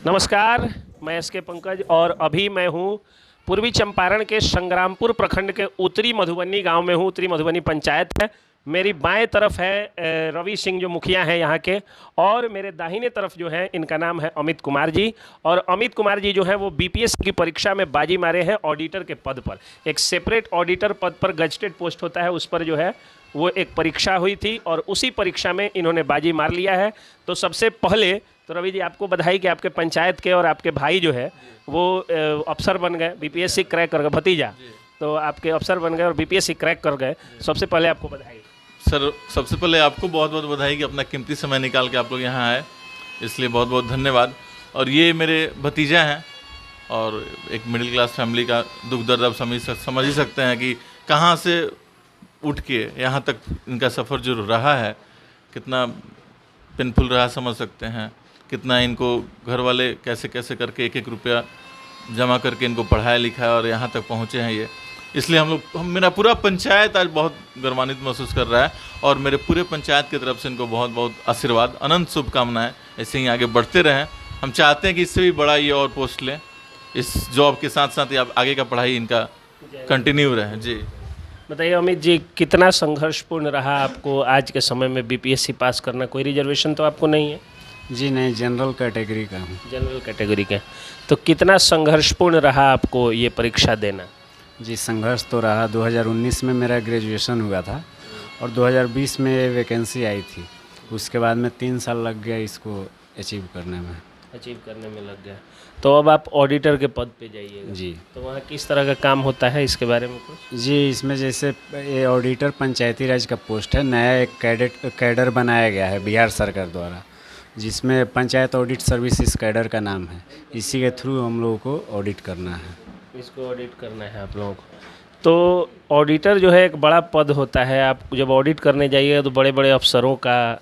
नमस्कार, मैं एस के पंकज और अभी मैं हूँ पूर्वी चंपारण के संग्रामपुर प्रखंड के उत्तरी मधुबनी गांव में हूँ। उत्तरी मधुबनी पंचायत है। मेरी बाएं तरफ है रवि सिंह जो मुखिया हैं यहाँ के, और मेरे दाहिने तरफ जो है इनका नाम है अमित कुमार जी। और अमित कुमार जी जो है वो बीपीएससी की परीक्षा में बाजी मारे हैं ऑडिटर के पद पर। एक सेपरेट ऑडिटर पद पर गजटेड पोस्ट होता है, उस पर जो है वो एक परीक्षा हुई थी और उसी परीक्षा में इन्होंने बाजी मार लिया है। तो सबसे पहले तो रवि जी आपको बधाई कि आपके पंचायत के और आपके भाई जो है वो अफसर बन गए, बीपीएससी क्रैक कर गए, भतीजा तो आपके अफसर बन गए और बीपीएससी क्रैक कर गए। सबसे पहले आपको बधाई। सर, सबसे पहले आपको बहुत बहुत बधाई कि अपना कीमती समय निकाल के आप लोग यहाँ आए, इसलिए बहुत बहुत धन्यवाद। और ये मेरे भतीजा हैं और एक मिडिल क्लास फैमिली का दुख दर्द आप समझ ही सकते हैं कि कहाँ से उठ के यहाँ तक इनका सफ़र जो रहा है कितना पेनफुल रहा, समझ सकते हैं। कितना इनको घर वाले कैसे कैसे करके एक एक रुपया जमा करके इनको पढ़ाया लिखाया और यहाँ तक पहुँचे हैं ये। इसलिए मेरा पूरा पंचायत आज बहुत गर्वान्वित महसूस कर रहा है और मेरे पूरे पंचायत की तरफ से इनको बहुत बहुत आशीर्वाद, अनंत शुभकामनाएं। ऐसे ही आगे बढ़ते रहें। हम चाहते हैं कि इससे भी बड़ा ये और पोस्ट लें। इस जॉब के साथ साथ ये आगे का पढ़ाई इनका कंटिन्यू रहे। जी बताइए अमित जी, कितना संघर्षपूर्ण रहा आपको आज के समय में बीपीएससी पास करना? कोई रिजर्वेशन तो आपको नहीं है? जी नहीं, जनरल कैटेगरी का हूँ। जनरल कैटेगरी के, तो कितना संघर्षपूर्ण रहा आपको ये परीक्षा देना? जी संघर्ष तो रहा। 2019 में मेरा ग्रेजुएशन हुआ था और 2020 में वैकेंसी आई थी। उसके बाद में 3 साल लग गया इसको अचीव करने में लग गया। तो अब आप ऑडिटर के पद पे जाइएगा। जी, तो वहाँ किस तरह का काम होता है, इसके बारे में कुछ? जी इसमें जैसे ये ऑडिटर पंचायती राज का पोस्ट है। नया एक कैडर बनाया गया है बिहार सरकार द्वारा, जिसमें पंचायत ऑडिट सर्विसेज कैडर का नाम है। इसी के थ्रू हम लोगों को ऑडिट करना है। इसको ऑडिट करना है आप लोगों को। तो ऑडिटर जो है एक बड़ा पद होता है। आप जब ऑडिट करने जाइएगा तो बड़े बड़े अफसरों का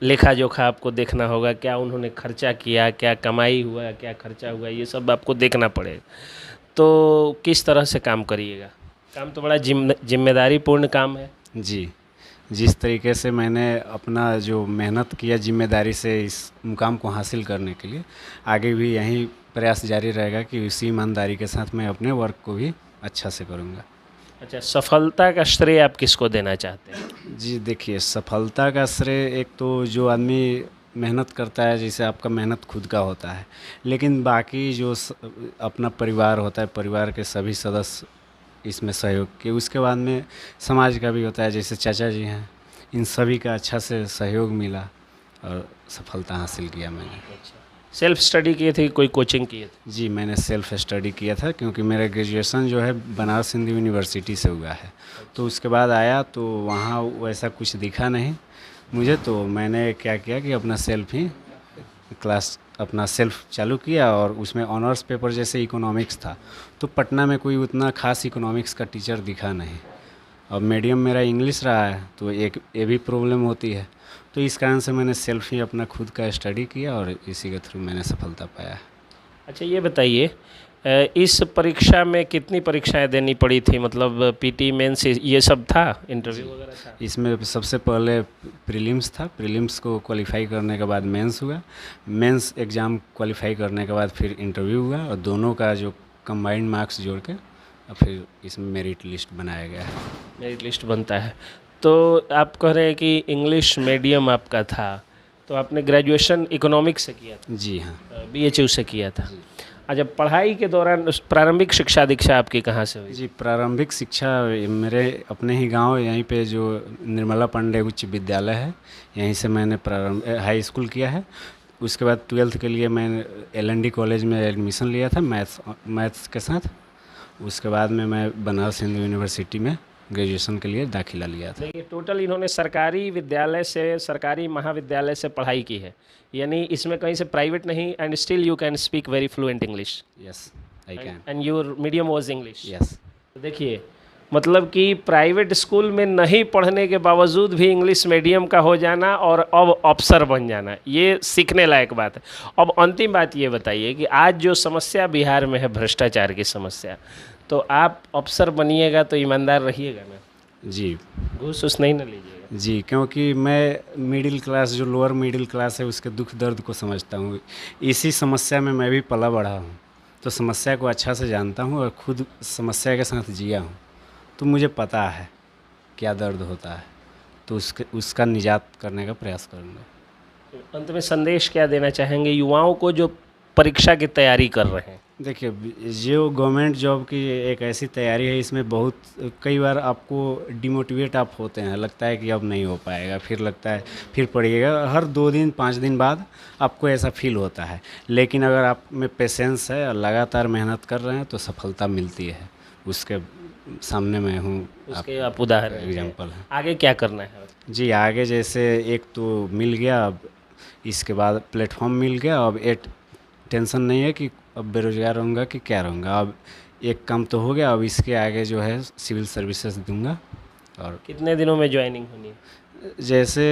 लेखा जोखा आपको देखना होगा। क्या उन्होंने खर्चा किया, क्या कमाई हुआ, क्या खर्चा हुआ, ये सब आपको देखना पड़ेगा। तो किस तरह से काम करिएगा? काम तो बड़ा जिम्मेदारीपूर्ण काम है। जी, जिस तरीके से मैंने अपना जो मेहनत किया जिम्मेदारी से इस मुकाम को हासिल करने के लिए, आगे भी यही प्रयास जारी रहेगा कि उसी ईमानदारी के साथ मैं अपने वर्क को भी अच्छा से करूँगा। अच्छा, सफलता का श्रेय आप किसको देना चाहते हैं? जी देखिए, सफलता का श्रेय एक तो जो आदमी मेहनत करता है, जैसे आपका मेहनत खुद का होता है, लेकिन बाकी जो अपना परिवार होता है, परिवार के सभी सदस्य इसमें सहयोग के, उसके बाद में समाज का भी होता है। जैसे चाचा जी हैं, इन सभी का अच्छा से सहयोग मिला और सफलता हासिल किया मैंने। अच्छा, सेल्फ स्टडी किए थे, कोई कोचिंग किए थे? जी मैंने सेल्फ स्टडी किया था, क्योंकि मेरा ग्रेजुएशन जो है बनारस हिंदू यूनिवर्सिटी से हुआ है। तो उसके बाद आया तो वहाँ वैसा कुछ दिखा नहीं मुझे, तो मैंने क्या किया कि अपना सेल्फ ही क्लास अपना सेल्फ चालू किया। और उसमें ऑनर्स पेपर जैसे इकोनॉमिक्स था, तो पटना में कोई उतना खास इकोनॉमिक्स का टीचर दिखा नहीं। और मीडियम मेरा इंग्लिश रहा है, तो एक ये भी प्रॉब्लम होती है। तो इस कारण से मैंने सेल्फ ही अपना खुद का स्टडी किया और इसी के थ्रू मैंने सफलता पाया। अच्छा, ये बताइए इस परीक्षा में कितनी परीक्षाएं देनी पड़ी थी? मतलब पीटी, मेंस, ये सब था, इंटरव्यू वगैरह था? इसमें सबसे पहले प्रीलिम्स था। प्रीलिम्स को क्वालिफाई करने के बाद मेंस हुआ। मेंस एग्ज़ाम क्वालिफाई करने के बाद फिर इंटरव्यू हुआ, और दोनों का जो कंबाइंड मार्क्स जोड़ के फिर इसमें मेरिट लिस्ट बनाया गया है। मेरिट लिस्ट बनता है। तो आप कह रहे हैं कि इंग्लिश मीडियम आपका था, तो आपने ग्रेजुएशन इकोनॉमिक्स से किया था? जी हाँ, बीएचयू से किया था। अच्छा, पढ़ाई के दौरान प्रारंभिक शिक्षा दीक्षा आपकी कहाँ से हुई? जी प्रारंभिक शिक्षा मेरे अपने ही गांव यहीं पे जो निर्मला पांडे उच्च विद्यालय है, यहीं से मैंने हाई स्कूल किया है। उसके बाद 12th के लिए मैंने LND कॉलेज में एडमिशन लिया था मैथ्स के साथ। उसके बाद में मैं बनारस हिंदू यूनिवर्सिटी में ग्रेजुएशन के लिए दाखिला लिया था। देखिए, टोटल इन्होंने सरकारी विद्यालय से, सरकारी महाविद्यालय से पढ़ाई की है, यानी इसमें कहीं से प्राइवेट नहीं। And still you can speak very fluent English. Yes, I can. And your medium was English. Yes. तो देखिए, मतलब कि प्राइवेट स्कूल में नहीं पढ़ने के बावजूद भी इंग्लिश मीडियम का हो जाना और अब अफसर बन जाना, ये सीखने लायक बात है। अब अंतिम बात ये बताइए कि आज जो समस्या बिहार में है, भ्रष्टाचार की समस्या, तो आप अफसर बनिएगा तो ईमानदार रहिएगा ना? जी घूस उस नहीं ना लीजिएगा। जी, क्योंकि मैं मिडिल क्लास, जो लोअर मिडिल क्लास है, उसके दुख दर्द को समझता हूँ। इसी समस्या में मैं भी पला बढ़ा हूँ, तो समस्या को अच्छा से जानता हूँ और खुद समस्या के साथ जिया हूँ, तो मुझे पता है क्या दर्द होता है, तो उसका निजात करने का प्रयास करूँगा। अंत में संदेश क्या देना चाहेंगे युवाओं को जो परीक्षा की तैयारी कर रहे हैं? देखिए, जो गवर्नमेंट जॉब की एक ऐसी तैयारी है, इसमें बहुत कई बार आपको डिमोटिवेट आप होते हैं, लगता है कि अब नहीं हो पाएगा, फिर लगता है फिर पढ़िएगा। हर 2 दिन 5 दिन बाद आपको ऐसा फील होता है, लेकिन अगर आप में पेशेंस है और लगातार मेहनत कर रहे हैं तो सफलता मिलती है। उसके सामने मैं हूँ, उसके आप उदाहरण एग्जाम्पल हैं। आगे क्या करना है? जी, आगे जैसे एक तो मिल गया, अब इसके बाद प्लेटफॉर्म मिल गया, अब टेंशन नहीं है कि अब बेरोज़गार रहूँगा कि क्या रहूँगा। अब एक काम तो हो गया, अब इसके आगे जो है सिविल सर्विसेज दूंगा। और कितने दिनों में ज्वाइनिंग होनी है? जैसे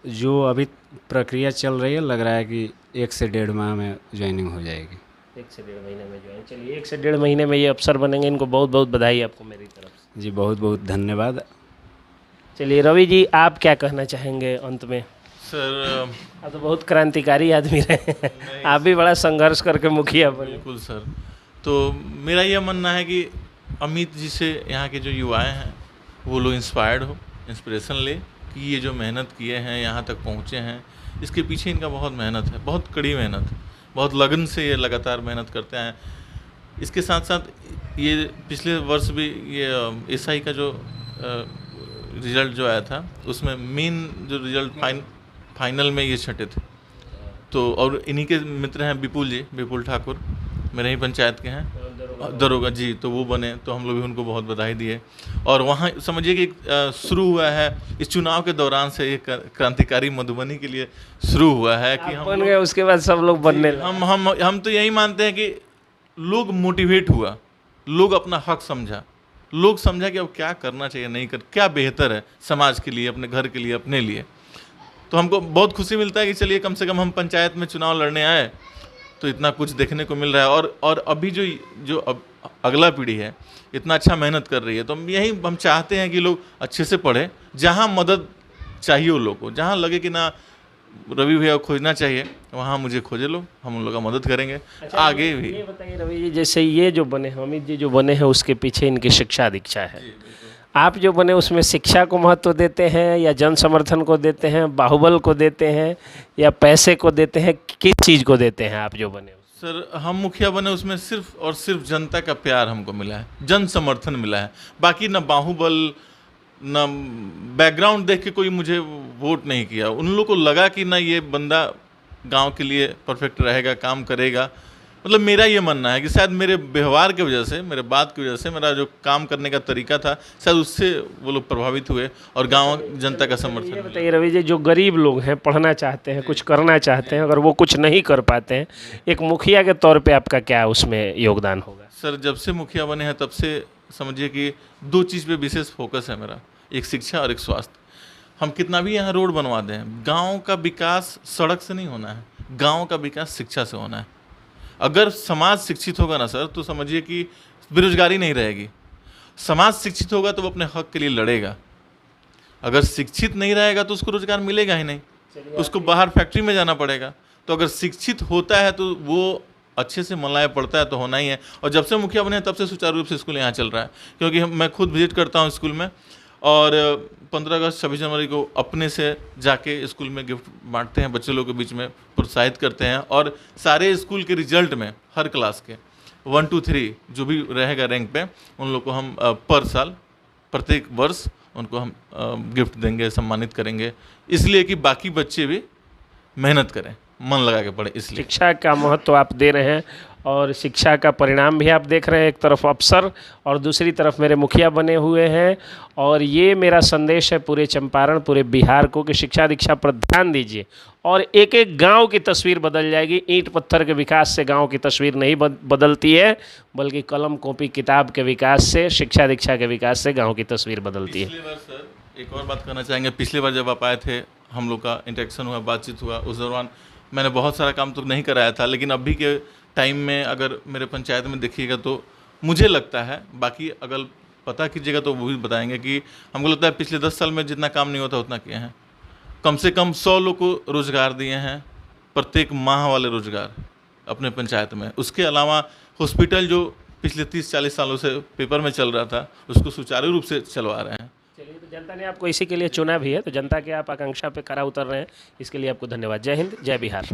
जो अभी प्रक्रिया चल रही है, लग रहा है कि 1 से 1.5 माह में ज्वाइनिंग हो जाएगी। 1 से 1.5 महीने में ज्वाइन। चलिए, 1 से 1.5 महीने में ये अफसर बनेंगे, इनको बहुत बहुत बधाई आपको मेरी तरफ से। जी, बहुत बहुत धन्यवाद। चलिए रवि जी, आप क्या कहना चाहेंगे अंत में? सर आप तो बहुत क्रांतिकारी आदमी रहे आप भी बड़ा संघर्ष करके मुखिया बने। बिल्कुल सर, तो मेरा यह मानना है कि अमित जी से यहाँ के जो युवाएं हैं वो लोग इंस्पायर्ड हो, इंस्पिरेशन ले कि ये जो मेहनत किए हैं, यहाँ तक पहुँचे हैं, इसके पीछे इनका बहुत मेहनत है, बहुत कड़ी मेहनत, बहुत लगन से ये लगातार मेहनत करते हैं। इसके साथ साथ ये पिछले वर्ष भी ये SI का जो रिज़ल्ट जो आया था, उसमें मेन जो रिज़ल्ट फाइनल में ये छठे थे। तो और इन्हीं के मित्र हैं विपुल ठाकुर, मेरे ही पंचायत के हैं, दरोगा जी, तो वो बने, तो हम लोग भी उनको बहुत बधाई दिए। और वहाँ समझिए कि शुरू हुआ है इस चुनाव के दौरान से ये क्रांतिकारी मधुबनी के लिए शुरू हुआ है कि हम बन गए, उसके बाद सब लोग बनने लगे। हम तो यही मानते हैं कि लोग मोटिवेट हुआ, लोग अपना हक समझा, लोग समझा कि अब क्या करना चाहिए, नहीं कर क्या बेहतर है समाज के लिए, अपने घर के लिए, अपने लिए। तो हमको बहुत खुशी मिलता है कि चलिए कम से कम हम पंचायत में चुनाव लड़ने आए तो इतना कुछ देखने को मिल रहा है। और अभी जो अगला पीढ़ी है इतना अच्छा मेहनत कर रही है, तो हम चाहते हैं कि लोग अच्छे से पढ़ें, जहाँ मदद चाहिए उन लोग को, जहाँ लगे कि ना रवि भैया खोजना चाहिए, वहाँ मुझे खोजे लो, हम उन लोग का मदद करेंगे। अच्छा, आगे भी ये बताइए रवि जी, जैसे ये जो बने हैं, अमित जी जो बने हैं, उसके पीछे इनकी शिक्षा दीक्षा है। आप जो बने उसमें शिक्षा को महत्व देते हैं या जन समर्थन को देते हैं, बाहुबल को देते हैं या पैसे को देते हैं, किस चीज़ को देते हैं आप जो बने? सर, हम मुखिया बने उसमें सिर्फ और सिर्फ जनता का प्यार हमको मिला है, जन समर्थन मिला है। बाकी न बाहुबल न बैकग्राउंड देख के कोई मुझे वोट नहीं किया। उन लोगों को लगा कि ना ये बंदा गांव के लिए परफेक्ट रहेगा, काम करेगा। मतलब मेरा ये मानना है कि शायद मेरे व्यवहार की वजह से, मेरे बात की वजह से, मेरा जो काम करने का तरीका था, शायद उससे वो लोग प्रभावित हुए और गांव जनता का समर्थन। ये बताइए रवि जी, जो गरीब लोग हैं, पढ़ना चाहते हैं, कुछ करना चाहते हैं, अगर वो कुछ नहीं कर पाते हैं, एक मुखिया के तौर पे आपका क्या उसमें योगदान होगा? सर, जब से मुखिया बने हैं तब से समझिए कि 2 चीज़ पे विशेष फोकस है मेरा, एक शिक्षा और एक स्वास्थ्य। हम कितना भी यहाँ रोड बनवा दें, गाँव का विकास सड़क से नहीं होना है, गाँव का विकास शिक्षा से होना है। अगर समाज शिक्षित होगा ना सर, तो समझिए कि बेरोजगारी नहीं रहेगी। समाज शिक्षित होगा तो वो अपने हक के लिए लड़ेगा। अगर शिक्षित नहीं रहेगा तो उसको रोजगार मिलेगा ही नहीं, उसको बाहर फैक्ट्री में जाना पड़ेगा। तो अगर शिक्षित होता है तो वो अच्छे से मलाया पड़ता है, तो होना ही है। और जब से मुखिया बने तब से सुचारू रूप से स्कूल यहाँ चल रहा है, क्योंकि मैं खुद विजिट करता हूँ स्कूल में, और 15 अगस्त 26 जनवरी को अपने से जाके स्कूल में गिफ्ट बांटते हैं, बच्चे लोगों के बीच में प्रोत्साहित करते हैं। और सारे स्कूल के रिजल्ट में हर क्लास के 1 2 3 जो भी रहेगा रैंक पे, उन लोग को हम पर साल प्रत्येक वर्ष उनको हम गिफ्ट देंगे, सम्मानित करेंगे, इसलिए कि बाकी बच्चे भी मेहनत करें, मन लगा के पढ़े। इसलिए शिक्षा का महत्व आप दे रहे हैं और शिक्षा का परिणाम भी आप देख रहे हैं। एक तरफ अफसर और दूसरी तरफ मेरे मुखिया बने हुए हैं। और ये मेरा संदेश है पूरे चंपारण, पूरे बिहार को कि शिक्षा दीक्षा पर ध्यान दीजिए और एक एक गांव की तस्वीर बदल जाएगी। ईंट पत्थर के विकास से गांव की तस्वीर नहीं बदलती है, बल्कि कलम कॉपी किताब के विकास से, शिक्षा दीक्षा के विकास से गाँव की तस्वीर बदलती है। पिछली बार सर एक और बात करना चाहेंगे, पिछली बार जब आप आए थे, हम लोग का इंटरेक्शन हुआ, बातचीत हुआ, उस दौरान मैंने बहुत सारा काम तो नहीं कराया था, लेकिन अभी के टाइम में अगर मेरे पंचायत में देखिएगा तो मुझे लगता है, बाकी अगल पता कीजिएगा तो वो भी बताएंगे कि हमको लगता है पिछले 10 साल में जितना काम नहीं होता उतना किए हैं। कम से कम 100 लोग को रोज़गार दिए हैं, प्रत्येक माह वाले रोज़गार अपने पंचायत में। उसके अलावा हॉस्पिटल जो पिछले 30-40 सालों से पेपर में चल रहा था उसको सुचारू रूप से चलवा रहे हैं। चलिए, तो जनता ने आपको इसी के लिए चुना भी है, तो जनता के आप आकांक्षा पे खरा उतर रहे हैं, इसके लिए आपको धन्यवाद। जय हिंद, जय बिहार।